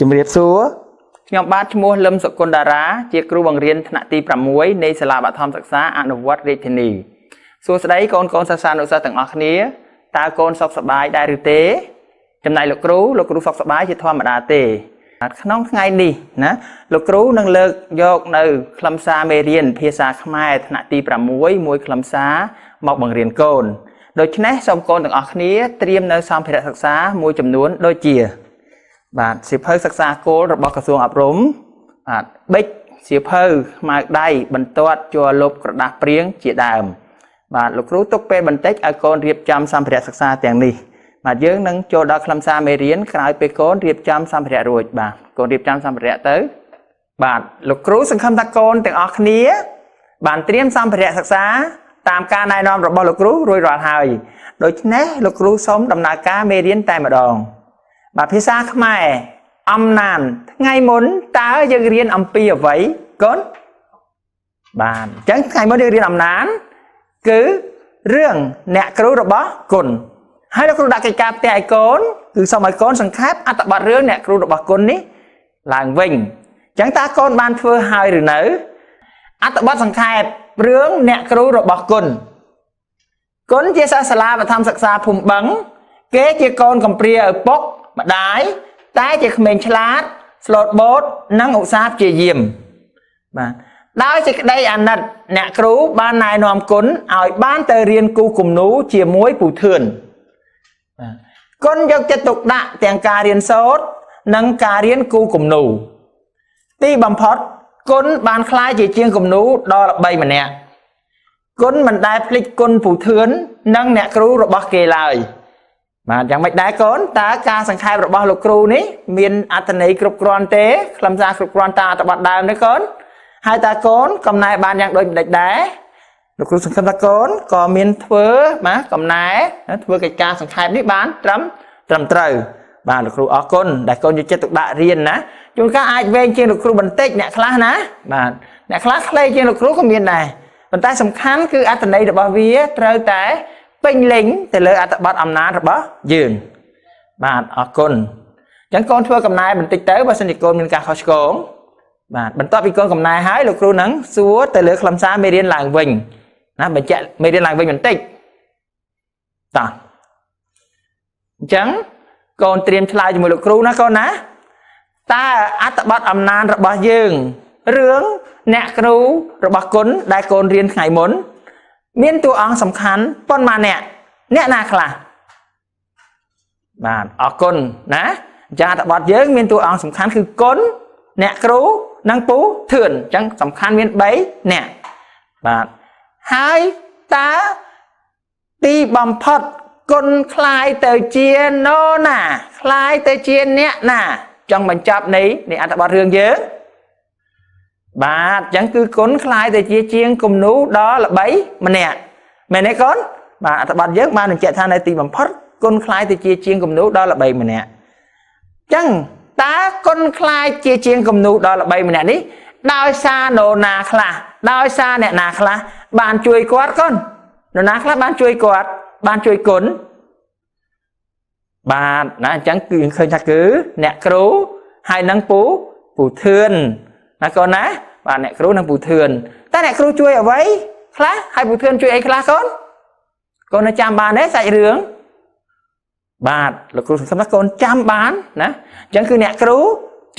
ជំរាបសួរខ្ញុំបាទឈ្មោះលឹមសុគន្ធតារាជាគ្រូបង្រៀនថ្នាក់ទី6នៃសាលាបឋមសិក្សាអនុវត្តរាជធានីសួស្តីកូនសិស្សានុសិស្សទាំងអស់គ្នាតើកូនសុខសប្បាយដែរឬទេចំណែកលោកគ្រូសុខសប្បាយជាធម្មតាទេក្នុងថ្ងៃនេះណាលោកគ្រូនឹងលើកយកនៅខ្លឹមសារមេរៀនភាសាខ្មែរថ្នាក់ទី6មួយខ្លឹមសារមកបង្រៀនកូនដូច្នេះសូមកូនទាំងអស់គ្នាត្រៀមនៅសម្ភារៈសិក្សាមួយចំនួនដូចជាបាទសៀវភៅសិក្សាគោលរបស់ក្រសួងអប់រំបាទប៊ិចសៀវភៅខ្មៅដៃបន្ទាត់ជ័រលុបក្រដាសព្រាងជាដើមបាទលោកគ្រូទុកពេលបន្តិចឲ្យកូនរៀបចំសម្ភារៈសិក្សាទាំងនេះបាទយើងនឹងចូលដល់ខ្លឹមសារមេរៀនក្រោយពេលកូនរៀបចំសម្ភារៈរួចបាទកូនរៀបចំសម្ភារៈទៅបាទលោកគ្រូសង្ឃឹមថាកូនទាំងអស់គ្នាបានត្រៀមសម្ភារៈសិក្សាតាមការណែនាំរបស់លោកគ្រូរួចរាល់ហើយដូច្នេះលោកគ្រូសូមដំណើរការមេរៀនតែម្ដងបាទភាសាខ្មែរអំណានថ្ងៃមុនតើយើងរៀនអំពីអ្វីកូនបាទអញ្ចឹងថ្ងៃមុនយើងរៀនអំណានគឺរឿងអ្នកគ្រូរបស់គុណហើយលោកគ្រូដាក់កិច្ចការផ្ទះឲ្យកូនគឺសូមឲ្យកូនសង្ខេបអត្ថបទរឿងអ្នកគ្រូរបស់គុណនេះឡើងវិញអញ្ចឹងតើកូនបានធ្វើហើយឬនៅអត្ថបទសង្ខេបរឿងអ្នកគ្រូរបស់គុណជាសិស្សសាលាបឋមសិក្សាភូមិបឹងគេជាកូនកំព្រាឪពុកម្ដាយតែជាក្មេងឆ្លាតស្លូតបូតនិងឧស្សាហ៍ព្យាយាមបាទដោយសេចក្តីអាណិតអ្នកគ្រូបានណែនាំគុណឲ្យបានទៅរៀនគូគំនូជាមួយពូធឿនបាទគុណយកចិត្តទុកដាក់ទាំងការរៀនសូត្រនិងការរៀនគូគំនូទីបំផុតគុណបានក្លាយជាជាងគំនូដ៏ល្បីម្នាក់គុណមិនដែលភ្លេចគុណពូធឿននិងអ្នកគ្រូរបស់គេឡើយបាទយ៉ាងម៉េចដែរកូនតើការសង្ខេបរបស់លោកគ្រូនេះមានអត្ថន័យគ្រប់គ្រាន់ទេខ្លឹមសារគ្រប់គ្រាន់តាមអត្ថបទដើមនេះកូនហើយតើកូនកំណែបានយ៉ាងដូចម្ដេចដែរលោកគ្រូសង្ឃឹមថាកូនក៏មានធ្វើបាទកំណែធ្វើកិច្ចការសង្ខេបនេះបានត្រឹមត្រូវបាទលោកគ្រូអរគុណដែលកូនយកចិត្តទុកដាក់រៀនណាជួនកាលអាចវែងជាងលោកគ្រូបន្តិចអ្នកខ្លះណាបាទអ្នកខ្លះខ្លីជាងលោកគ្រូក៏មានដែរប៉ុន្តែសំខាន់គឺអត្ថន័យរបស់វាត្រូវតែពេញលេញទៅលើអត្ថបទអំណាចរបស់យើងបាទអរគុណអញ្ចឹងកូនធ្វើកំណែបន្តិចទៅបើសិនជាកូនមានការខុសឆ្គងបាទបន្ទាប់ពីកូនកំណែហើយលោកគ្រូនឹងសួរទៅលើខ្លឹមសារមេរៀនឡើងវិញណាបញ្ជាក់មេរៀនឡើងវិញបន្តិចតោះអញ្ចឹងកូនត្រៀមឆ្លើយជាមួយលោកគ្រូណាកូនណាតើអត្ថបទអំណាចរបស់យើងរឿងអ្នកគ្រូរបស់គុណដែលកូនរៀនថ្ងៃមុនមានតួអង្គសំខាន់ប៉ុន្មានអ្នកណាខ្លះបាទអរគុណណាអញ្ចឹងអត្ថបទយើងមានតួអង្គសំខាន់គឺគុណអ្នកគ្រូនិងពូធឿនអញ្ចឹងសំខាន់មាន3អ្នកបាទហើយតើទីបំផុតគុណคล้ายទៅជានរណាคล้ายទៅជាអ្នកណាចង់បញ្ចប់នៃអត្ថបទរឿងយើងបាទអញ្ចឹងគឺគុណคล้ายទៅជាជាងគំនូដ៏ល្បីម្នាក់មែនទេកូនបាទអត្ថបទយើងបានបញ្ជាក់ថានៅទីបំផុតគុណคล้ายទៅជាជាងគំនូដ៏ល្បីម្នាក់អញ្ចឹងតើគុណคล้ายជាជាងគំនូដ៏ល្បីម្នាក់នេះដោយសារនរណាខ្លះដោយសារអ្នកណាខ្លះបានជួយគាត់កូននរណាខ្លះបានជួយគាត់បានជួយគុណបាទណាអញ្ចឹងគឺឃើញថាគឺអ្នកគ្រូហើយនិងពូធឿនណាកូនណាបាទអ្នកគ្រូនិងពូធឿនតែអ្នកគ្រូជួយអ្វីខ្លះហើយពូធឿនជួយអីខ្លះកូននៅចាំបានទេសាច់រឿងបាទលោកគ្រូសង្ឃឹមថាកូនចាំបានណាអញ្ចឹងគឺអ្នកគ្រូ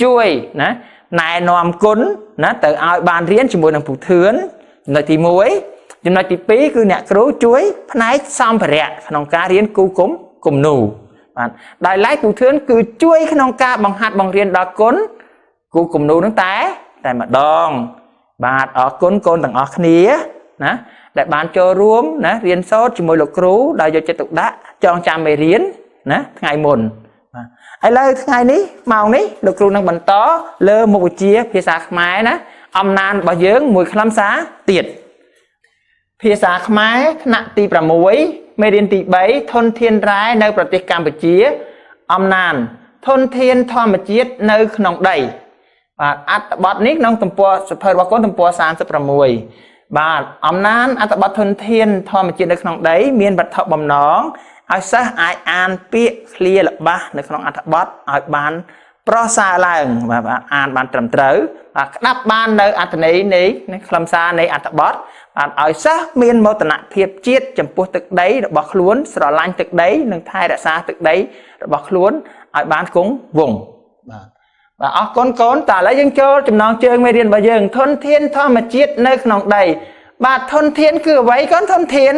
ជួយណាណែនាំគុណណាទៅឲ្យបានរៀនជាមួយនឹងពូធឿនចំណុចទី1ចំណុចទី2គឺអ្នកគ្រូជួយផ្នែកសម្ភារៈក្នុងការរៀនគូគំនូបាទដោយឡែកពូធឿនគឺជួយក្នុងការបង្ហាត់បង្រៀនដល់គុណគូគំនូនឹងតែម្ដងបាទអរគុណកូនទាំងអស់គ្នាណាដែលបានចូលរួមណារៀនសូត្រជាមួយលោកគ្រូដោយយកចិត្តទុកដាក់ចងចាំមេរៀនណាថ្ងៃមុនបាទឥឡូវថ្ងៃនេះម៉ោងនេះលោកគ្រូនឹងបន្តលើមុខវិជ្ជាភាសាខ្មែរណាអំណាចរបស់យើងមួយខ្លឹមសារទៀតភាសាខ្មែរថ្នាក់ទី6មេរៀនទី3ធនធានរ៉ែនៅប្រទេសកម្ពុជាអំណាចធនធានធម្មជាតិនៅក្នុងដីបាទអត្ថបទនេះក្នុងទំព័រសៀវភៅរបស់កូនទំព័រ36បាទអំណាចអត្ថបទធនធានធម្មជាតិនៅក្នុងដីមានវត្ថុបំណងឲ្យសិស្សអាចអានពាក្យឃ្លាល្បះនៅក្នុងអត្ថបទឲ្យបាន ប្រសាឡើងបាទអានបានត្រឹមត្រូវបាទក្តាប់បាននៅអត្ថន័យនៃខ្លឹមសារនៃអត្ថបទបាទឲ្យសិស្សមានមោទនភាពជាតិចំពោះទឹកដីរបស់ខ្លួនស្រឡាញ់ទឹកដីនិងថែរក្សាទឹកដីរបស់ខ្លួនឲ្យបានគង់វង្សបាទអរគុណកូនតើឥឡូវយើងចូលចំណងជើងមេរៀនរបស់យើងធនធានធម្មជាតិនៅក្នុងដីបាទធនធានគឺអ្វីកូនធនធាន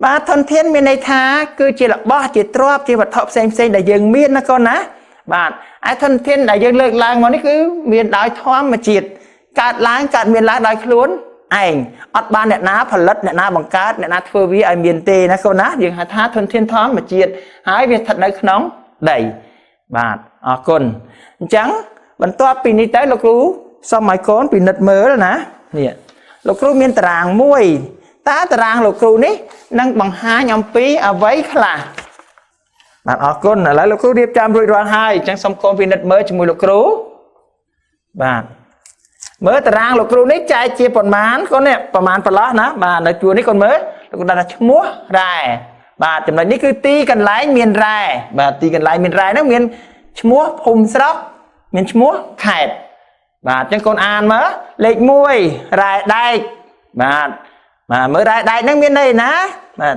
បាទធនធានមានន័យថាគឺជារបស់ជាទ្រព្យជាវត្ថុផ្សេងដែលយើងមានណាកូនណាបាទឯធនធានដែលយើងលើកឡើងមកនេះគឺមានដោយធម្មជាតិកើតឡើងកើតមានឡើងដោយខ្លួនឯងអត់បានអ្នកណាផលិតអ្នកណាបង្កើតអ្នកណាធ្វើវាឲ្យមានទេណាកូនណាយើងហៅថាធនធានធម្មជាតិហើយវាស្ថិតនៅក្នុងដីបាទអរគុណអញ្ចឹងបន្ទាប់ពីនេះទៅលោកគ្រូសូមឲ្យកូនពិនិត្យមើលណានេះលោកគ្រូមានតារាងមួយតើតារាងលោកគ្រូនេះនឹងបង្ហាញអំពីអ្វីខ្លះបាទអរគុណឥឡូវលោកគ្រូរៀបចំរួចរាល់ហើយអញ្ចឹងសូមកូនពិនិត្យមើលជាមួយលោកគ្រូបាទមើលតារាងលោកគ្រូនេះចែកជាប៉ុន្មានកូននេះប្រមាណប្រឡោះណាបាទនៅជួរនេះកូនមើលលោកគ្រូដាក់ថាឈ្មោះរ៉ែបាទចំណុចនេះគឺទីកន្លែងមានរ៉ែបាទទីកន្លែងមានរ៉ែហ្នឹងមានឈ្មោះភូមិស្រុកមានឈ្មោះខេត្តបាទអញ្ចឹងកូនអានមើលលេខ1រ៉ែដែកបាទមើលរ៉ែដែកហ្នឹងមានន័យណាបាទ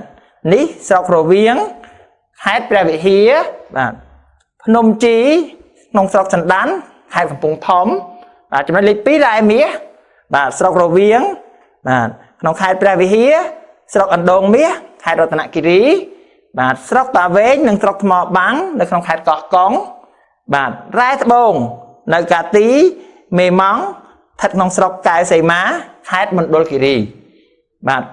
នេះស្រុករវៀងខេត្តព្រះវិហារបាទភ្នំជីក្នុងស្រុកសណ្ដានខេត្តកំពង់ធំបាទចំណុចលេខ2រ៉ែមាសបាទស្រុករវៀងបាទក្នុងខេត្តព្រះវិហារស្រុកអណ្ដូងមាសខេត្តរតនគិរីបាទស្រុកតាវែងនិងស្រុកថ្មបាំងនៅក្នុងខេត្តកោះកុងបាទរ៉ែត្បូងនៅកាទីមេម៉ង់ស្ថិតក្នុងស្រុកកែវសីមាខេត្តមណ្ឌលគិរីបាទ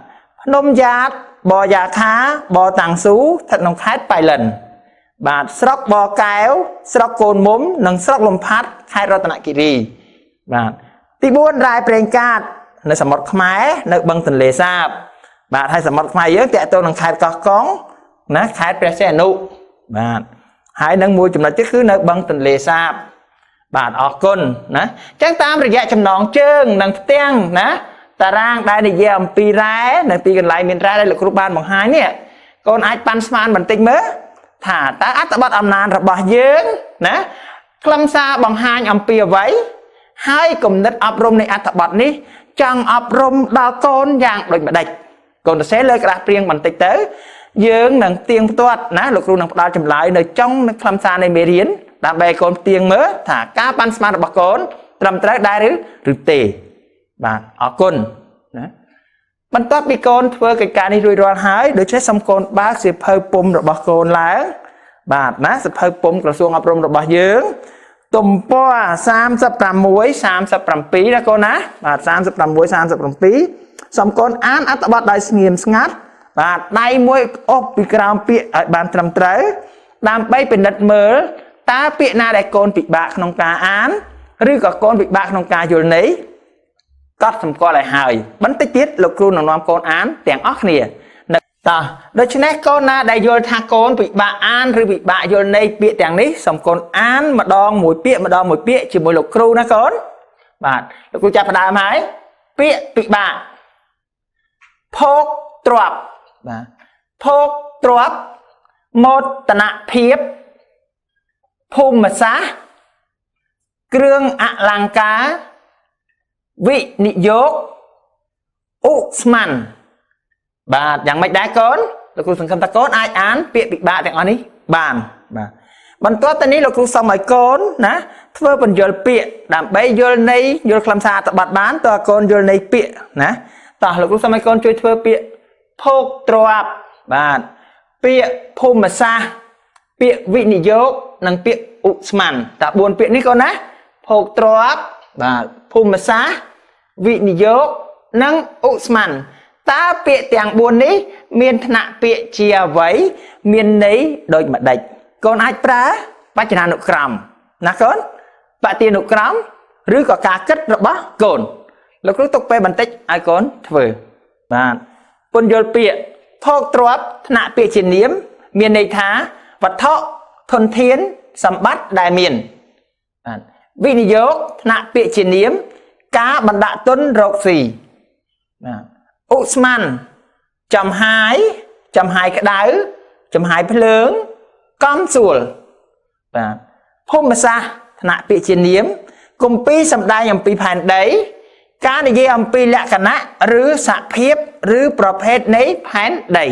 ភ្នំយ៉ាតបយ៉ាខាបតាំងស៊ូស្ថិតក្នុងខេត្តប៉ៃលិនបាទស្រុកបកែវស្រុកកូនមុំនិងស្រុកលំផាត់ខេត្តរតនគិរីបាទទី4រ៉ែប្រេងកាតនៅសមុទ្រខ្មែរនៅបឹងទន្លេសាបបាទហើយសមុទ្រខ្មែរយើងតាក់ទងនឹងខេត្តកោះកុងណាខេត្តព្រះសីហនុបាទហើយនឹងមួយចំណុចទៀតគឺនៅបឹងទន្លេសាបបាទអរគុណណាអញ្ចឹងតាមរយៈចំណងជើងនិងផ្ទាំងណាតារាងដែលនិយាយអំពីរ៉ែនៅទីកន្លែងមានរ៉ែដែលលោកគ្រូបានបង្ហាញនេះកូនអាចប៉ាន់ស្មានបន្តិចមើលថាតើអត្ថបទអំណាចរបស់យើងណាខ្លឹមសារបង្ហាញអំពីអ្វីហើយគំនិតអប់រំនៃអត្ថបទនេះចង់អប់រំដល់កូនយ៉ាងដូចម្ដេចកូនសរសេរលើក្រាស់ព្រៀងបន្តិចទៅយើងនឹងទៀងផ្ទាត់ណាលោកគ្រូនឹងផ្ដល់ចម្លើយនៅចុងនៃខ្លឹមសារនៃមេរៀនដើម្បីកូនទៀងមើលថាការប៉ាន់ស្មានរបស់កូនត្រឹមត្រូវដែរឬទេបាទអរគុណណាបន្ទាប់ពីកូនធ្វើកិច្ចការនេះរួចរាល់ហើយដូច្នេះសូមកូនបើកសៀវភៅពុម្ពរបស់កូនឡើងបាទណាសៀវភៅពុម្ពក្រសួងអប់រំរបស់យើងទំព័រ36 37ណាកូនណាបាទ36 37សូមកូនអានអត្ថបទដោយស្ងៀមស្ងាត់បាទដៃមួយអុសពីក្រោមពាក្យឲ្យបានត្រឹមត្រូវដើម្បីពិនិត្យមើលតើពាក្យណាដែលកូនពិបាកក្នុងការអានឬក៏កូនពិបាកក្នុងការយល់ន័យកត់សម្គាល់ឲ្យហើយបន្តិចទៀតលោកគ្រូនឹងនាំកូនអានទាំងអស់គ្នាតោះដូច្នេះកូនណាដែលយល់ថាកូនពិបាកអានឬពិបាកយល់ន័យពាក្យទាំងនេះសូមកូនអានម្ដងមួយពាក្យជាមួយលោកគ្រូណាកូនបាទលោកគ្រូចាប់ផ្ដើមហើយពាក្យពិបាកភោគទ្រព្យបាទភោគទ្រព្យមោទនភាពភូមិសាស្ត្រគ្រឿងអលង្ការវិនិយោគឧស្ម័នបាទយ៉ាងម៉េចដែរកូនលោកគ្រូសង្ឃឹមថាកូនអាចអានពាក្យពិបាកទាំងអស់នេះបានបាទបន្ទាប់ទៅនេះលោកគ្រូសូមឲ្យកូនណាធ្វើបញ្យលពាក្យដើម្បីយល់ន័យយល់ខ្លឹមសារអត្ថបទបានតើកូនយល់ន័យពាក្យណាតោះលោកគ្រូសូមឲ្យកូនជួយធ្វើពាក្យភោគទ្រព្យបាទពាក្យភូមិសាស្ត្រពាក្យវិនិយោគនិងពាក្យឧស្ម័នតើ4ពាក្យនេះកូនណាភោគទ្រព្យបាទភូមិសាស្ត្រវិនិយោគនិងឧស្ម័នតើពាក្យទាំង4នេះមានឋានៈពាក្យជាអ្វីមានន័យដូចម្ដេចកូនអាចប្រើបច្ចនានុក្រមណាកូនបទានុក្រមឬក៏ការគិតរបស់កូនលោកគ្រូទុកពេលបន្តិចឲ្យកូនធ្វើបាទពន្យល់ពាក្យភោគទ្រព្យឋានៈពាក្យជានាមមានន័យថាវត្ថុធនធានសម្បត្តិដែលមានបាទវិនិយោគឋានៈពាក្យជានាមការបណ្ដាក់ទុនរកស៊ីបាទឧស្ម័នចំហាយក្តៅចំហាយភ្លើងកំសួលបាទភូមិសាស្ត្រឋ ណៈពាក្យជានាមគម្ពីរសម្ដែងអំពីផែនដីការនិយាយអំពីលក្ខណៈឬសភាពឬប្រភេទនៃផែនដី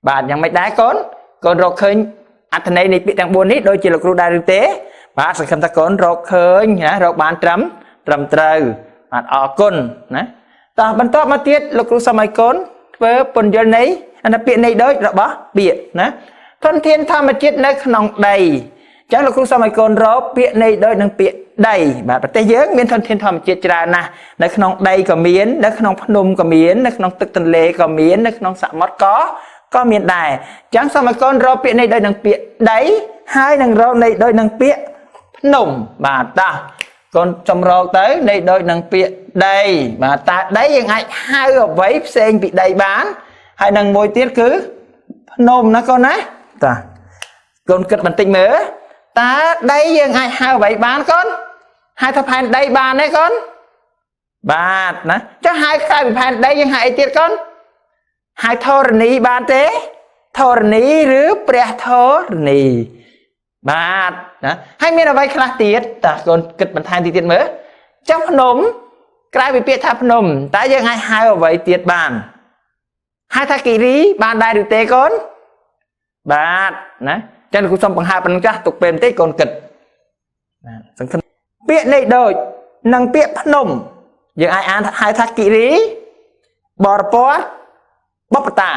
បាទយ៉ាងមិនដែរកូនរកឃើញអត្ថន័យនៃពាក្យទាំង4នេះដូចជាលោកគ្រូដែរឬទេបាទសង្ឃឹមថាកូនរកឃើញណារកបានត្រឹមត្រូវបាទអរគុណណាតោះបន្តមកទៀតលោកគ្រូសូមឲ្យកូនធ្វើពន្យល់នៃពាក្យនៃដូចរបស់ពាក្យណាធនធានធម្មជាតិនៅក្នុងដីអញ្ចឹងលោកគ្រូសូមឲ្យកូនរកពាក្យនៃដូចនឹងពាក្យដីបាទប្រទេសយើងមានធនធានធម្មជាតិច្រើនណាស់នៅក្នុងដីក៏មាននៅក្នុងភ្នំក៏មាននៅក្នុងទឹកទន្លេក៏មាននៅក្នុងសមុទ្រក៏មានដែរអញ្ចឹងសូមឲ្យកូនរកពាក្យនៃដូចនឹងពាក្យដីហើយនឹងរកនៃដូចនឹងពាក្យភ្នំបាទតោះកូនចំរកទៅនៃដូចនឹងពាក្យដីបាទតើដីយើងអាចហៅអ្វីផ្សេងពីដីបានហើយនឹងមួយទៀតគឺភ្នំណាកូនណាតាកូនគិតបន្តិចមើលតើដីយើងអាចហៅអ្វីបានកូនហៅថាផែនដីបានទេកូនបាទណាចុះហៅក្រៅពីផែនដីយើងហៅអីទៀតកូនហៅធរណីបានទេធរណីឬព្រះធរណីបាទណាហើយមានអ្វីខ្លះទៀតតើកូនគិតបន្ថែមទៀតមើលចុះភ្នំក្រៅពីពាក្យថាភ្នំតើយើងអាចហៅអ្វីទៀតបានហៅថាគិរីបានដែរឬទេកូនបាទណាចឹងលោកគ្រូសូមបង្ហើបប៉ុណ្ណឹងចាស់ទុកពេលបន្តិចកូនគិតបាទសង្ឃឹមពាក្យនៃដូចនិងពាក្យភ្នំយើងអាចអានហៅថាគិរីបរពតបបតា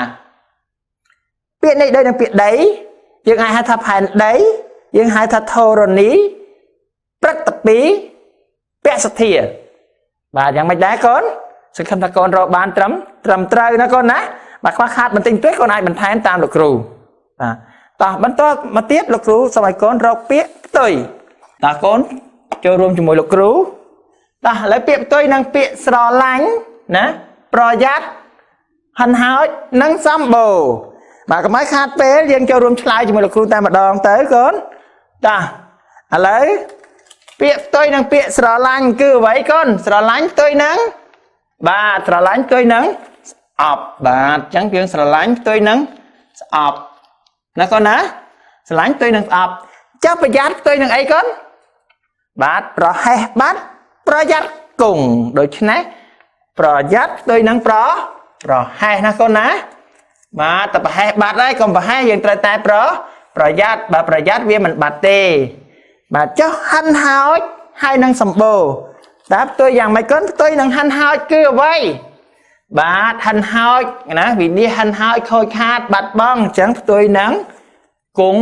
ពាក្យនៃដូចនិងពាក្យដីយើងអាចហៅថាផែនដីយើងហៅថាធរណីព្រឹត្តពីពសធាបាទយ៉ាងមិនដែរកូនសង្ឃឹមថាកូនរកបានត្រឹមត្រូវណាកូនណាបាទខ្វះខាតបន្តិចបន្តួចកូនអាចបន្ថែមតាមលោកគ្រូបាទតោះបន្តមកទៀតលោកគ្រូសូមឲ្យកូនរកពាក្យផ្ទុយតើកូនចូលរួមជាមួយលោកគ្រូតោះឥឡូវពាក្យផ្ទុយនិងពាក្យស្រឡាញ់ណាប្រយ័ត្នហិនហោចនិងសម្បូរបាទកុំឲ្យខាតពេលយើងចូលរួមឆ្លើយជាមួយលោកគ្រូតែម្ដងទៅកូនតាឥឡូវពាក្យផ្ទុយនិងពាក្យស្រឡាញ់គឺអ្វីកូនស្រឡាញ់ផ្ទុយនឹងបាទស្រឡាញ់ផ្ទុយនឹងស្អប់បាទអញ្ចឹងយើងស្រឡាញ់ផ្ទុយនឹងស្អប់ណាកូនណាស្រឡាញ់ផ្ទុយនឹងស្អប់ចាប់ប្រយ័ត្នផ្ទុយនឹងអីកូនបាទប្រហែសបាត់ប្រយ័ត្នគង់ដូច្នេះប្រយ័ត្នផ្ទុយនឹងប្រហែសណាកូនណាបាទតែប្រហែសបាត់ហើយកុំប្រហែសយើងត្រូវតែប្រយ័ត្នបាទប្រយ័ត្នវាមិនបាត់ទេបាទចុះហិនហោចហើយនឹងសម្បូរតើផ្ទុយយ៉ាងម៉េចកូនផ្ទុយនឹងហិនហោចគឺអ្វីបាទហិនហោចណាវិនិច្ឆ័យហិនហោចខូចខាតបាត់បង់អញ្ចឹងផ្ទុយនឹងគង់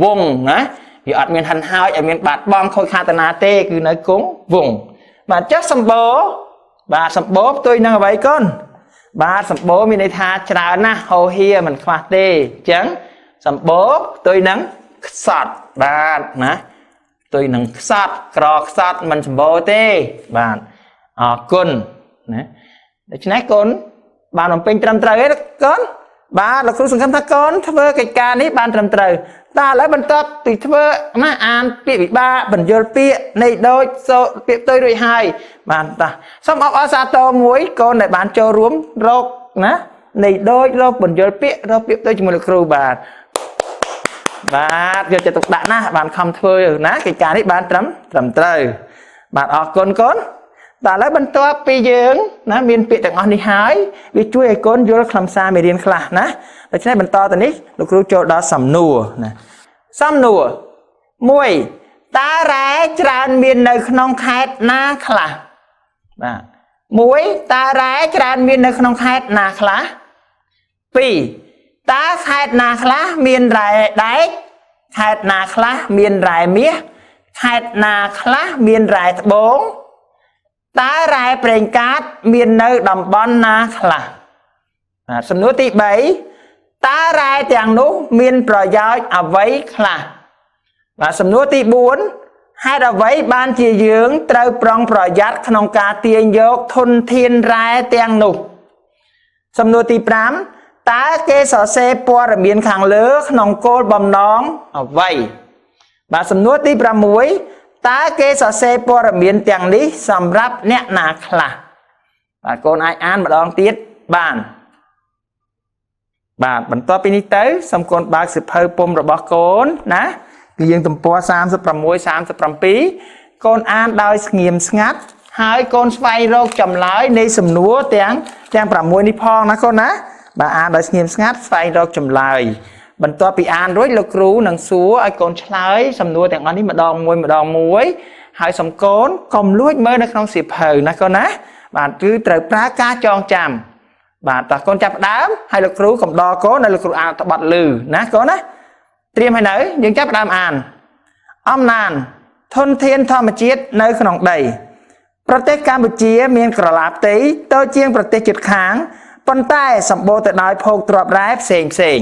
វង្សណាវាអត់មានហិនហោចឲ្យមានបាត់បង់ខូចខាតតាណាទេគឺនៅគង់វង្សបាទចុះសម្បូរបាទសម្បូរផ្ទុយនឹងអ្វីកូនបាទសម្បូរមានន័យថាច្រើនណាស់ហោហៀមិនខ្វះទេអញ្ចឹងសម្បូរផ្ទុយនឹងខ្សត់បាទណាផ្ទុយនឹងខ្សត់ក្រខ្សត់មិនសម្បូរទេបាទអរគុណណាដូច្នេះកូនបានបំពេញត្រឹមត្រូវទេកូនបាទលោកគ្រូសង្ឃឹមថាកូនធ្វើកិច្ចការនេះបានត្រឹមត្រូវតើឥឡូវបន្ទាប់ពីធ្វើណាអានពាក្យវិបាកបញ្យល់ពាក្យនៃដូចពាក្យផ្ទុយរួចហើយបាទតាសូមអបអរសាទរមួយកូនដែលបានចូលរួមរកណានៃដូចរកបញ្យល់ពាក្យរកពាក្យផ្ទុយជាមួយលោកគ្រូបាទយកចិត្តទុកដាក់ណាបានខំធ្វើណាកិច្ចការនេះបានត្រឹមត្រូវបាទអរគុណកូនតែឥឡូវបន្ទាប់ពីយើងណាមានពាក្យទាំងអស់នេះហើយវាជួយឲ្យកូនយល់ខ្លឹមសារមេរៀនខ្លះណាដូច្នេះបន្តទៅនេះលោកគ្រូចូលដល់សំណួរណាសំណួរ1តើរ៉ែច្រើនមាននៅក្នុងខេត្តណាខ្លះបាទ1តើរ៉ែច្រើនមាននៅក្នុងខេត្តណាខ្លះ2តើខេត្តណាខ្លះមានរ៉ែដែកខេត្តណាខ្លះមានរ៉ែមាសខេត្តណាខ្លះមានរ៉ែត្បូងតើរ៉ែប្រេងកាតមាននៅតំបន់ណាខ្លះសំណួរទី3តើរ៉ែទាំងនោះមានប្រយោជន៍អ្វីខ្លះបាទសំណួរទី4ហេតុអ្វីបានជាយើងត្រូវប្រុងប្រយ័ត្នក្នុងការទាញយកធនធានរ៉ែទាំងនោះសំណួរទី5តើគេសរសេរព័ត៌មានខាងលើក្នុងគោលបំណងអ្វីបាទសំណួរទី6តើគេសរសេរព័ត៌មានទាំងនេះសម្រាប់អ្នកណាខ្លះបាទកូនអាចអានម្ដងទៀតបានបាទបន្ទាប់ពីនេះទៅសូមកូនបើកសៀវភៅពុម្ពរបស់កូនណា គឺយើងទំព័រ36 37កូនអានដោយស្ងៀមស្ងាត់ហើយកូនស្វែងរកចម្លើយនៃសំណួរទាំង6នេះផងណាកូនណាបាទអានដោយស្ងៀមស្ងាត់ស្វែងរកចម្លើយបន្ទាប់ពីអានរួចលោកគ្រូនឹងសួរឲ្យកូនឆ្លើយសំណួរទាំងអស់នេះម្ដងមួយហើយសំកូនកុំលួចមើលនៅក្នុងសៀវភៅណាកូនណាបាទគឺត្រូវប្រើការចងចាំបាទតោះកូនចាប់ផ្ដើមហើយលោកគ្រូកំដរកូនហើយលោកគ្រូអានត្បត់លឺណាកូនណាត្រៀមហើយនៅយើងចាប់ផ្ដើមអានអំណានធនធានធម្មជាតិនៅក្នុងដីប្រទេសកម្ពុជាមានក្រឡាផ្ទៃតូចជាងប្រទេសជិតខាងប៉ុន្តែសម្បូរទៅដោយភោគទ្រព្យរ៉ែផ្សេង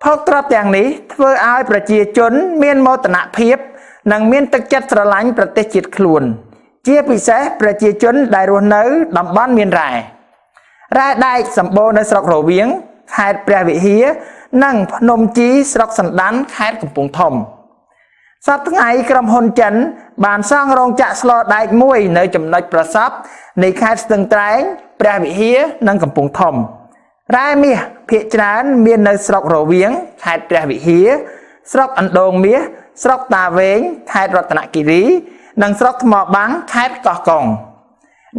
ភោគទ្រព្យទាំងនេះធ្វើឲ្យប្រជាជនមានមោទនភាពនិងមានទឹកចិត្តស្រឡាញ់ប្រទេសជាតិខ្លួនជាពិសេសប្រជាជនដែលរស់នៅតំបន់មានរ៉ែដែកសម្បូរនៅស្រុករវៀងខេត្តព្រះវិហារនិងភ្នំជីស្រុកសណ្ដាន់ខេត្តកំពង់ធំសប្តាហ៍ថ្ងៃក្រុមហ៊ុនចិនបានសង់រោងចក្រស្លដែកមួយនៅចំណុចប្រសព្វនៃខេត្តស្ទឹងត្រែងព្រះវិហារនិងកំពង់ធំរ៉ែមាសភាគច្រើនមាននៅស្រុករវៀងខេត្តព្រះវិហារស្រុកអណ្ដូងមាសស្រុកតាវែងខេត្តរតនគិរីនិងស្រុកថ្មបាំងខេត្តកោះកុង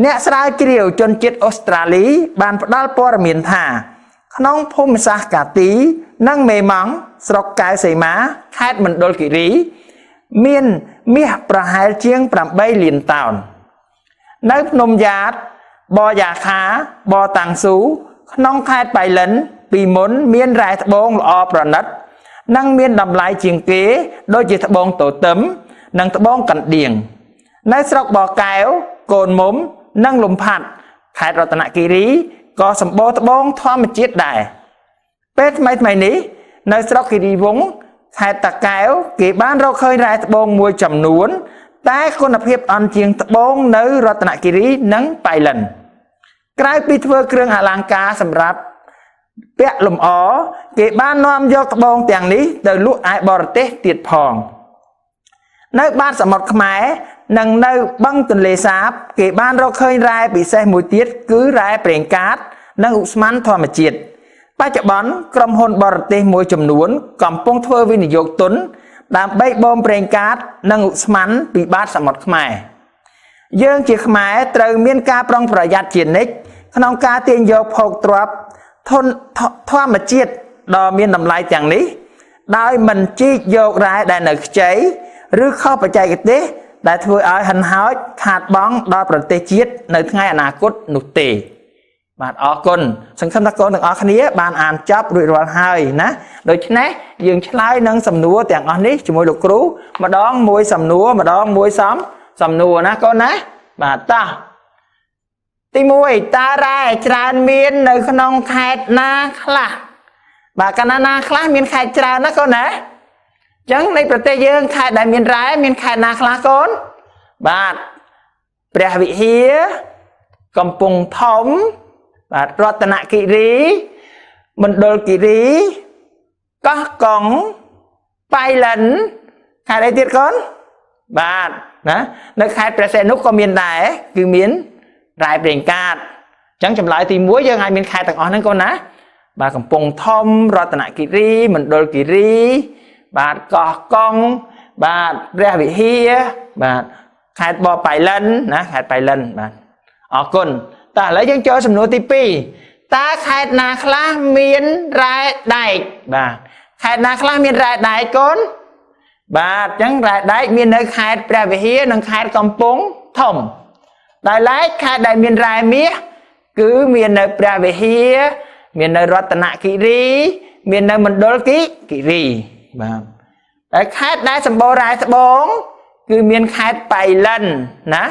អ្នកស្រាវជ្រាវជនជាតិអូស្ត្រាលីបានផ្ដល់ព័ត៌មានថាក្នុងភូមិសាស្ត្រកាទីនិងមេម៉ង់ស្រុកកៅសីមាខេត្តមណ្ឌលគិរីមានមាសប្រហែលជាង8លានតោននៅភ្នំយ៉ាតបយ៉ាខាបតាំងស៊ូក្នុងខេត្តបៃលិនពីមុនមានរ៉ែត្បូងល្អប្រណិតនិងមានតម្លៃជាងគេដូចជាត្បូងទទឹមនិងត្បូងកណ្ដៀងនៅស្រុកបកែវកូនមុំនិងលំផាត់ខេត្តរតនគិរីក៏សម្បូរត្បូងធម្មជាតិដែរពេលថ្មីនេះនៅស្រុកគិរីវង្សខេត្តតាកែវគេបានរកឃើញរ៉ែត្បូងមួយចំនួនតែគុណភាពអន់ជាងត្បូងនៅរតនគិរីនិងបៃលិនក្រៅពីធ្វើគ្រឿងអលង្ការសម្រាប់ពាក់លម្អគេបាននាំយកត្បូងទាំងនេះទៅលក់ឯបរទេសទៀតផងនៅបាតសមុទ្រខ្មែរនិងនៅបឹងទន្លេសាបគេបានរកឃើញរ៉ែពិសេសមួយទៀតគឺរ៉ែប្រេងកាតនិងឧស្ម័នធម្មជាតិបច្ចុប្បន្នក្រុមហ៊ុនបរទេសមួយចំនួនកំពុងធ្វើវិនិយោគទុនដើម្បីបូមប្រេងកាតនិងឧស្ម័នពីបាតសមុទ្រខ្មែរយើងជាខ្មែរត្រូវមានការប្រុងប្រយ័ត្នជានិច្ចក្នុងការទាញយកភោគទ្រព្យធម្មជាតិដ៏មានតម្លៃទាំងនេះដោយមិនជីកយករ៉ែដែលនៅខ្ចីឬខុសបច្ចេកទេសដែលធ្វើឲ្យហិនហោចខាតបង់ដល់ប្រទេសជាតិនៅថ្ងៃអនាគតនោះទេបាទអរគុណសង្ឃឹមថាកូនទាំងអស់គ្នាបានអានចប់រួចរាល់ហើយណាដូច្នេះយើងឆ្លើយនឹងសំណួរទាំងអស់នេះជាមួយលោកគ្រូម្ដងមួយសំណួរម្ដងមួយសំណួរណាកូនណាបាទតោះទី1តើរ៉ែច្រើនមាននៅក្នុងខេត្តណាខ្លះបាទកាលណាខ្លះមានខេត្តច្រើនណាកូនណាអញ្ចឹងในប្រទេសយើងខេត្តដែលមានរ៉ែមានខេត្តណាខ្លះកូនបាទព្រះវិហារកំពង់ធំបាទរតនគិរីមណ្ឌលគិរីកោះកុងបៃលិនខេត្តអីទៀតកូនបាទណានៅខេត្តព្រះសីហនុក៏មានដែរគឺមានរ៉ែប្រេងកាតអញ្ចឹងចម្លើយទី1យើងឲ្យមានខេត្តទាំងអស់ហ្នឹងកូនណាបាទកំពង់ធំរតនគិរីមណ្ឌលគិរីបាទកោះកុងបាទព្រះវិហារបាទខេត្តបបៃលិនណាខេត្តបៃលិនបាទអរគុណតើឥឡូវយើងចូលសំណួរទី2តើខេត្តណាខ្លះមានរ៉ែដែកបាទខេត្តណាខ្លះមានរ៉ែដែកកូនបាទអញ្ចឹងរ៉ែដែកមាននៅខេត្តព្រះវិហារនិងខេត្តកំពង់ធំដោយឡែកខេត្តដែលមានរ៉ែមាសគឺមាននៅព្រះវិហារមាននៅរតនគិរីមាននៅមណ្ឌលគិរីបាទតែខេត្តដែលសម្បូររ៉ែត្បូងគឺមានខេត្តបៃលិនណា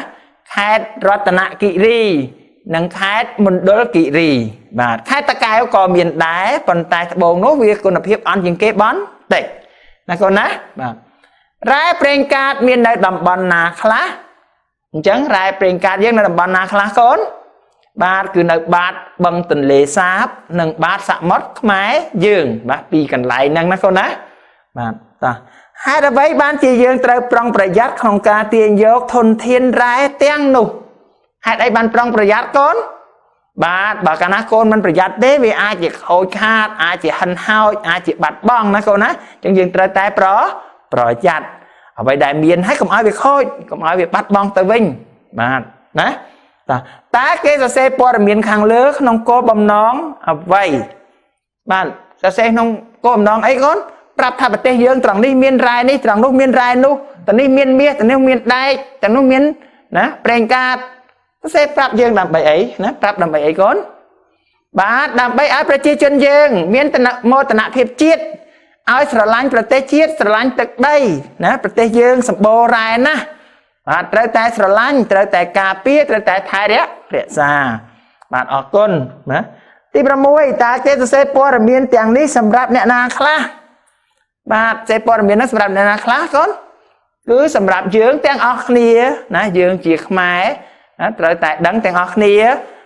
ខេត្តរតនគិរីនិងខេត្តមណ្ឌលគិរីបាទខេត្តតាកែវក៏មានដែរប៉ុន្តែត្បូងនោះវាគុណភាពអន់ជាងគេបន្តិចណាកូនណាបាទរ៉ែប្រេងកាតមាននៅតំបន់ណាខ្លះអញ្ចឹងរ៉ែប្រេងកាតយើងនៅតំបន់ណាខ្លះកូនបាទគឺនៅបាតបឹងទន្លេសាបនិងបាតសមុទ្រខ្មែរយើងបាទពីរកន្លែងហ្នឹងណាកូនណាបាទតោះហេតុអ្វីបានជាយើងត្រូវប្រុងប្រយ័ត្នក្នុងការទាញយកធនធានរ៉ែទាំងនោះហេតុអីបានប្រុងប្រយ័ត្នកូនបាទបើកាលណាកូនមិនប្រយ័ត្នទេវាអាចជាខូចខាតអាចជាហិនហោចអាចជាបាត់បង់ណាកូនណាអញ្ចឹងយើងត្រូវតែ ប្រយ័ត្នអ្វីដែលមានហើយកុំឲ្យវាខូចកុំឲ្យវាបាត់បង់ទៅវិញបាទណាតែគេសរសេរព័ត៌មានខាងលើក្នុងគោលបំណងអ្វីបាទសរសេរក្នុងគោលបំណងអីកូនប្រាប់ថាប្រទេសយើងត្រង់នេះមានរ៉ែនេះត្រង់នោះមានរ៉ែនោះត្រង់នេះមានមាសត្រង់នេះមានដែកត្រង់នោះមានណាប្រេងកាតសរសេរប្រាប់យើងដើម្បីអីណាប្រាប់ដើម្បីអីកូនបាទដើម្បីឲ្យប្រជាជនយើងមានមោទនភាពជាតិឲ្យស្រឡាញ់ប្រទេសជាតិស្រឡាញ់ទឹកដីណាប្រទេសយើងសម្បូររ៉ែណាស់បាទត្រូវតែស្រឡាញ់ត្រូវតែការពារត្រូវតែថែរក្សាបាទអរគុណណាទី6តើគេសរសេរព័ត៌មានទាំងនេះសម្រាប់អ្នកណាខ្លះបាទសរសេរព័ត៌មាននោះសម្រាប់អ្នកណាខ្លះកូនគឺសម្រាប់យើងទាំងអស់គ្នាណាយើងជាខ្មែរណាត្រូវតែដឹងទាំងអស់គ្នា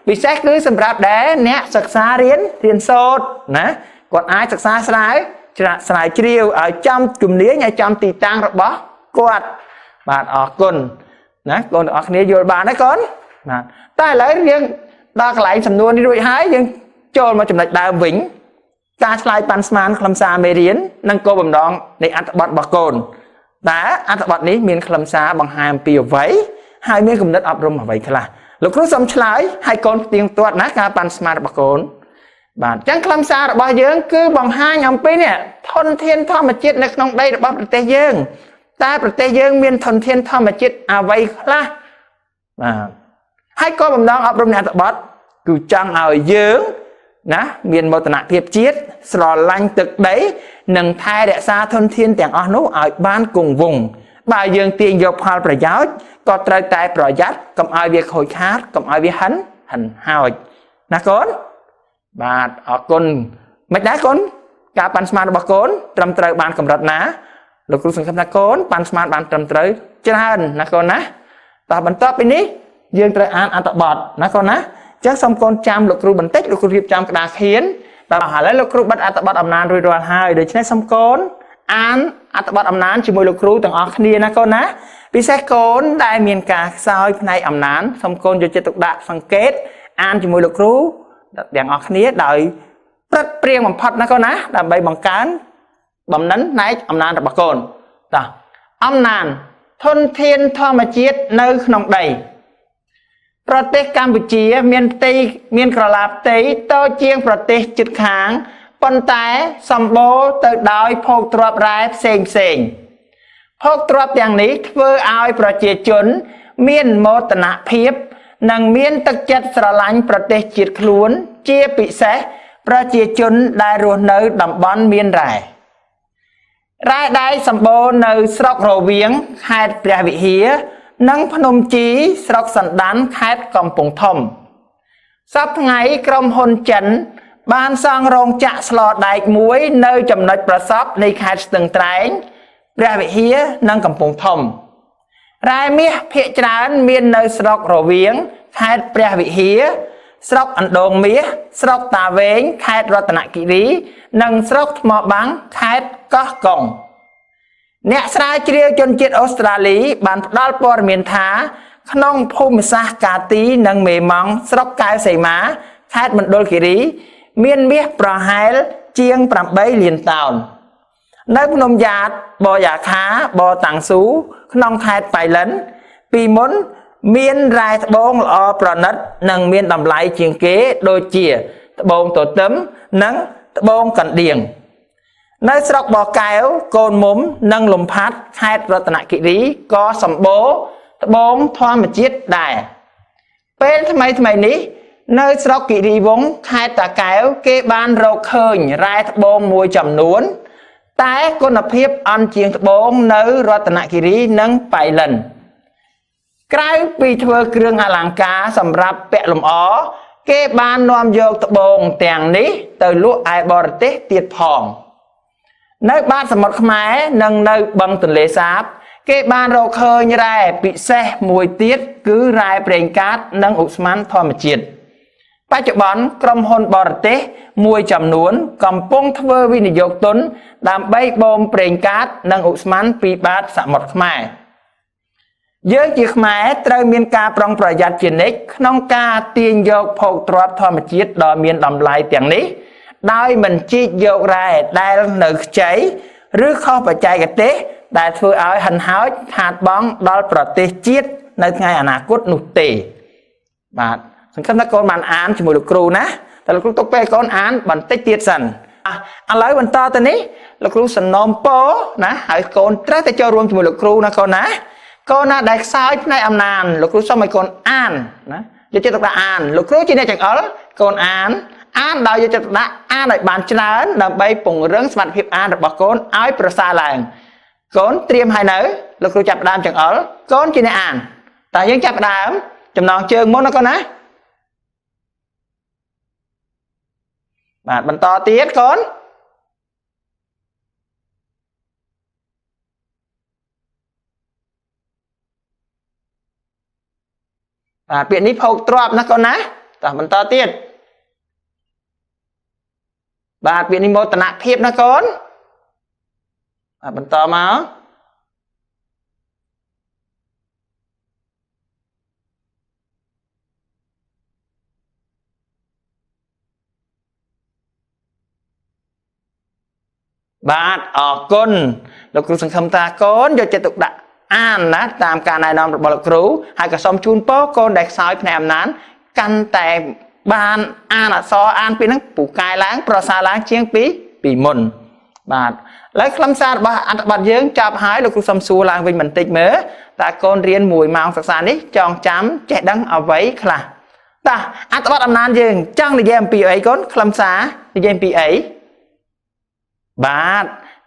ពិសេសគឺសម្រាប់ដែលអ្នកសិក្សារៀនសូត្រណាគាត់អាចសិក្សាស្រាវជ្រាវឲ្យចំជំនាញឲ្យចំទីតាំងរបស់គាត់បាទអរគុណណាកូនទាំងអស់គ្នាយល់បានហើយកូនបាទតែឥឡូវយើងដល់កន្លែងសំណួរនេះរួចហើយយើងចូលមកចំណុចដើមវិញការឆ្លើយប៉ាន់ស្មានខ្លឹមសារមេរៀននិងគោលបំណងនៃអត្ថបទរបស់កូនតើអត្ថបទនេះមានខ្លឹមសារបង្ហាញអំពីអ្វីហើយមានគំនិតអប់រំអ្វីខ្លះលោកគ្រូសូមឆ្លើយឲ្យកូនផ្ទៀងផ្ទាត់ណាការប៉ាន់ស្មានរបស់កូនបាទអញ្ចឹងខ្លឹមសាររបស់យើងគឺបង្ហាញអំពីនេះធនធានធម្មជាតិនៅក្នុងដីរបស់ប្រទេសយើងតែប្រទេសយើងមានធនធានធម្មជាតិអ្វីខ្លះបាទហើយគោលបំណងអប់រំនៃអត្ថបទគឺចង់ឲ្យយើងណាមានមោទនភាពជាតិស្រឡាញ់ទឹកដីនិងថែរក្សាធនធានទាំងអស់នោះឲ្យបានគង់វង្សបើយើងទាញយកផលប្រយោជន៍ក៏ត្រូវតែប្រយ័ត្នកុំឲ្យវាខូចខាតកុំឲ្យវាហិនហោចណាកូនបាទអរគុណមិនដែរកូនការប៉ាន់ស្មានរបស់កូនត្រឹមត្រូវបានកម្រិតណាលោកគ្រូសង្ឃឹមថាកូនប៉ាន់ស្មានបានត្រឹមត្រូវច្រើនណាកូនណាតោះបន្ទាប់ពីនេះយើងត្រូវអានអត្ថបទណាកូនណាអញ្ចឹងសូមកូនចាំលោកគ្រូបន្តិចលោកគ្រូរៀបចំក្តារខៀនបាទឥឡូវលោកគ្រូបិទអត្ថបទអំណានរួចរាល់ហើយដូច្នេះសូមកូនអានអត្ថបទអំណានជាមួយលោកគ្រូទាំងអស់គ្នាណាកូនណាពិសេសកូនដែលមានការខ្សោយផ្នែកអំណានសូមកូនយកចិត្តទុកដាក់សង្កេតអានជាមួយលោកគ្រូទាំងអស់គ្នាដោយព្រឹត្តព្រៀងបំផុតណាកូនណាដើម្បីបង្កើនបំណិនផ្នែកអំណានរបស់កូនតោះអំណានធនធានធម្មជាតិនៅក្នុងដីប្រទេសកម្ពុជាមានផ្ទៃមានក្រឡាផ្ទៃតូចជាងប្រទេសជិតខាងប៉ុន្តែសម្បូរទៅដោយភោគទ្រព្យរ៉ែផ្សេងភោគទ្រព្យទាំងនេះធ្វើឲ្យប្រជាជនមានមោទនភាពនិងមានទឹកចិត្តស្រឡាញ់ប្រទេសជាតិខ្លួនជាពិសេសប្រជាជនដែលរស់នៅតំបន់មានរ៉ែដែកសម្បូរនៅស្រុករវៀងខេត្តព្រះវិហារនិងភ្នំជីស្រុកសណ្ដានខេត្តកំពង់ធំសប្តាហ៍ថ្ងៃក្រុមហ៊ុនចិនបានសង់រោងចក្រស្លដែកមួយនៅចំណុចប្រសពនៃខេត្តស្ទឹងត្រែងព្រះវិហារនិងកំពង់ធំរ៉ែមាសភាគច្រើនមាននៅស្រុករវៀងខេត្តព្រះវិហារស្រុកអណ្ដូងមាសស្រុកតាវែងខេត្តរតនគិរីនិងស្រុកថ្មបាំងខេត្តកោះកុងអ្នកស្រាវជ្រាវជនជាតិអូស្ត្រាលីបានផ្ដល់ព័ត៌មានថាក្នុងភូមិសាស្ត្រកាទីនិងមេម៉ង់ស្រុកកែវសីមាខេត្តមណ្ឌលគិរីមានមាសប្រហែលជាង8លានតោននៅភ្នំយ៉ាតបយ៉ាខាបតាំងស៊ូក្នុងខេត្តបៃលិនពីមុនមានរ៉ែត្បូងល្អប្រណិតនិងមានតម្លៃជាងគេដូចជាត្បូងទទឹមនិងត្បូងកណ្ដៀងនៅស្រុកបកែវកូនមុំនិងលំផាត់ខេត្តរតនគិរីក៏សម្បូរត្បូងធម្មជាតិដែរពេលថ្មីនេះនៅស្រុកគិរីវង្សខេត្តតាកែវគេបានរកឃើញរ៉ែត្បូងមួយចំនួនតែគុណភាពអន់ជាងត្បូងនៅរតនគិរីនិងបៃលិនក្រៅពីធ្វើគ្រឿងអលង្ការសម្រាប់ពាក់លម្អគេបាននាំយកត្បូងទាំងនេះទៅលក់ឯបរទេសទៀតផងនៅបាតសមុទ្រខ្មែរនិងនៅបឹងទន្លេសាបគេបានរកឃើញរ៉ែពិសេសមួយទៀតគឺរ៉ែប្រេងកាតនិងឧស្ម័នធម្មជាតិបច្ចុប្បន្នក្រុមហ៊ុនបរទេសមួយចំនួនកំពុងធ្វើវិនិយោគទុនដើម្បីបូមប្រេងកាតនិងឧស្ម័នពីបាតសមុទ្រខ្មែរយើងជាខ្មែរត្រូវមានការប្រុងប្រយ័ត្នជានិច្ចក្នុងការទាញយកភោគទ្រព្យធម្មជាតិដ៏មានតម្លៃទាំងនេះដោយមិនជីកយករ៉ែដែលនៅខ្ចីឬខុសបច្ចេកទេស ដែលធ្វើឲ្យហិនហោចខាតបង់ដល់ប្រទេសជាតិនៅថ្ងៃអនាគតនោះទេបាទសង្ឃឹមថាកូនបានអានជាមួយលោកគ្រូណាតែលោកគ្រូទុកពេលកូនអានបន្តិចទៀតសិនឥឡូវបន្តទៅនេះលោកគ្រូសំណូមពរណាហើយកូនត្រូវតែចូលរួមជាមួយលោកគ្រូណាកូនណាកូនណាដែលខ្សោយផ្នែកអំណាចលោកគ្រូសូមឲ្យកូនអានណាយកចិត្តទុកដាក់អានលោកគ្រូជាអ្នកចង្អុលកូនអានដោយយកចិត្តទុកដាក់អានឲ្យបានច្រើនដើម្បីពង្រឹងសមត្ថភាពអានរបស់កូនឲ្យប្រសើរឡើងកូនត្រៀមហើយនៅលោកគ្រូចាប់ផ្ដើមចង្អុលកូនជាអ្នកអានតែយើងចាប់ផ្ដើមចំណងជើងមុនណាកូនណាបាទបន្តទៀតកូនបាទពាក្យនេះភោគទ្រព្យណាកូនណាតោះបន្តទៀតបាទពាក្យនេះមោទនភាពណាកូនបាទបន្តមកបាទអរគុណលោកគ្រូសង្ឃឹមថាកូនយកចិត្តទុកដាក់អានណាតាមការណែនាំរបស់លោកគ្រូហើយក៏សូមជូនពរកូនដែលខ្សោយផ្នែកអំណាចកាន់តែបានអានអក្សរអានពីហ្នឹងពូកែឡើងប្រសើរឡើងជាងពីមុនបាទឥឡូវខ្លឹមសាររបស់អត្ថបទយើងចប់ហើយលោកគ្រូសូមសួរឡើងវិញបន្តិចមើលតើកូនរៀន1ម៉ោងសិក្សានេះចងចាំចេះដឹងអ្វីខ្លះតើអត្ថបទអំណាចយើងចង់និយាយអំពីអីកូនខ្លឹមសារនិយាយអំពីអីបាទ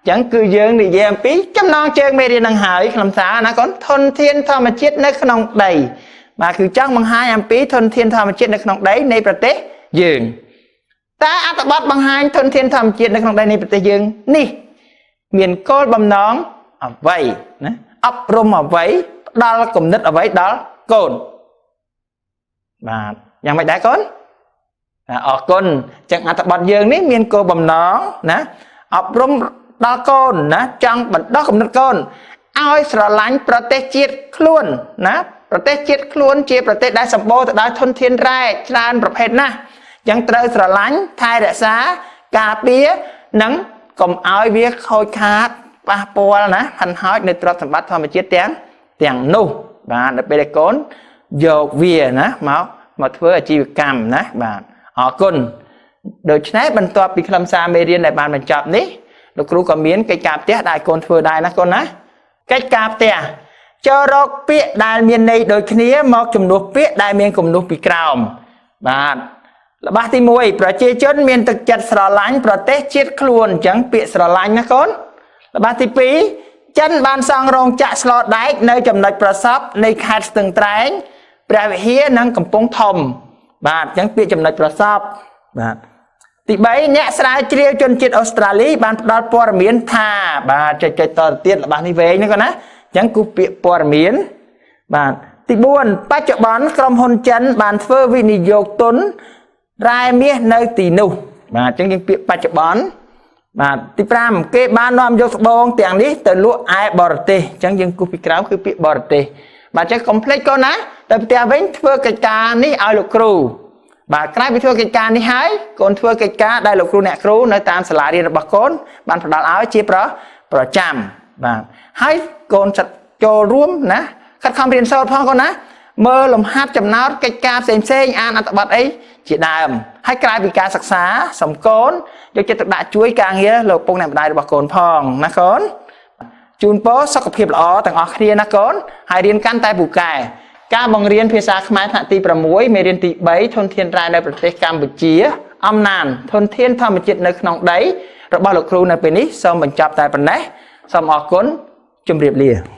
អញ្ចឹងគឺយើងនិយាយអំពីចំណងជើងមេរៀននឹងហើយខ្លឹមសារណាកូនធនធានធម្មជាតិនៅក្នុងដីបាទគឺចង់បង្ហាញអំពីធនធានធម្មជាតិនៅក្នុងដីនៃប្រទេសយើងតែអត្ថបទបង្ហាញធនធានធម្មជាតិនៅក្នុងដីនៃប្រទេសយើងនេះមានគោលបំណងអ្វីណាអប់រំអ្វីផ្ដល់គំនិតអ្វីដល់កូនបាទយ៉ាងម៉េចដែរកូនអរគុណអញ្ចឹងអត្ថបទយើងនេះមានគោលបំណងណាអប់រំដល់កូនណាចង់បណ្ដុះគំនិតកូនឲ្យស្រឡាញ់ប្រទេសជាតិខ្លួនណាប្រទេសជាតិខ្លួនជាប្រទេសដែលសម្បូរទៅដោយធនធានរ៉ែច្រើនប្រភេទណាស់អញ្ចឹងត្រូវស្រឡាញ់ថែរក្សាការពារនិងកុំឲ្យវាខូចខាតប៉ះពាល់ណាហិនហោចនៅទ្រព្យសម្បត្តិធម្មជាតិទាំងនោះបាទដល់ពេលដែលកូនយកវាណាមកធ្វើអាជីវកម្មណាបាទអរគុណដូច្នេះបន្ទាប់ពីខ្លឹមសារមេរៀនដែលបានបញ្ចប់នេះលោកគ្រូក៏មានកិច្ចការផ្ទះដែលកូនធ្វើដែរណាកូនណាកិច្ចការផ្ទះចូលរកពាក្យដែលមានន័យដូចគ្នាមកជំនួសពាក្យដែលមានគំនុះពីក្រោមបាទល្បះទី1ប្រជាជនមានទឹកចិត្តស្រឡាញ់ប្រទេសជាតិខ្លួនអញ្ចឹងពាក្យស្រឡាញ់ណាកូនល្បះទី2ចិនបានសង់រោងចក្រស្លដែកនៅចំណុចប្រសពនៃខេត្តស្ទឹងត្រែងព្រះវិហារនិងកំពង់ធំបាទអញ្ចឹងពាក្យចំណុចប្រសពបាទទី3អ្នកស្រាវជ្រាវជនជាតិអូស្ត្រាលីបានផ្ដល់ព័ត៌មានថាបាទចុចតទៅទៀតល្បះនេះវែងណាកូនណាអញ្ចឹងគូពាក្យព័ត៌មានបាទទី4បច្ចុប្បន្នក្រុមហ៊ុនចិនបានធ្វើវិនិយោគទុនរ៉ែមាសនៅទីនោះបាទអញ្ចឹងយើងពាក្យបច្ចុប្បន្នបាទទី5គេបាននាំយកត្បូងទាំងនេះទៅលក់ឯបរទេសអញ្ចឹងយើងគូពីក្រោមគឺពាក្យបរទេសបាទអញ្ចឹងកុំភ្លេចកូនណាទៅផ្ទះវិញធ្វើកិច្ចការនេះឲ្យលោកគ្រូបាទក្រោយពីធ្វើកិច្ចការនេះហើយកូនធ្វើកិច្ចការដែលលោកគ្រូអ្នកគ្រូនៅតាមសាលារៀនរបស់កូនបានផ្ដល់ឲ្យជាប្រចាំបាទហើយកូនចូលរួមណាខិតខំរៀនសូត្រផងកូនណាមើលលំហាត់ចំណោទកិច្ចការផ្សេងអានអត្ថបទអីជាដើមហើយក្រោយពីការសិក្សាសំកូនយកចិត្តទុកដាក់ជួយការងារលោកពុកអ្នកម្ដាយរបស់កូនផងណាកូនជូនពរសុខភាពល្អទាំងអស់គ្នាណាកូនហើយរៀនកាន់តែពូកែការបង្រៀនភាសាខ្មែរថ្នាក់ទី6មេរៀនទី3ធនធានរ៉ែនៅប្រទេសកម្ពុជាអំណាចធនធានធម្មជាតិនៅក្នុងដីរបស់លោកគ្រូនៅពេលនេះសូមបញ្ចប់តែប៉ុណ្ណេះសូមអរគុណជម្រាបលា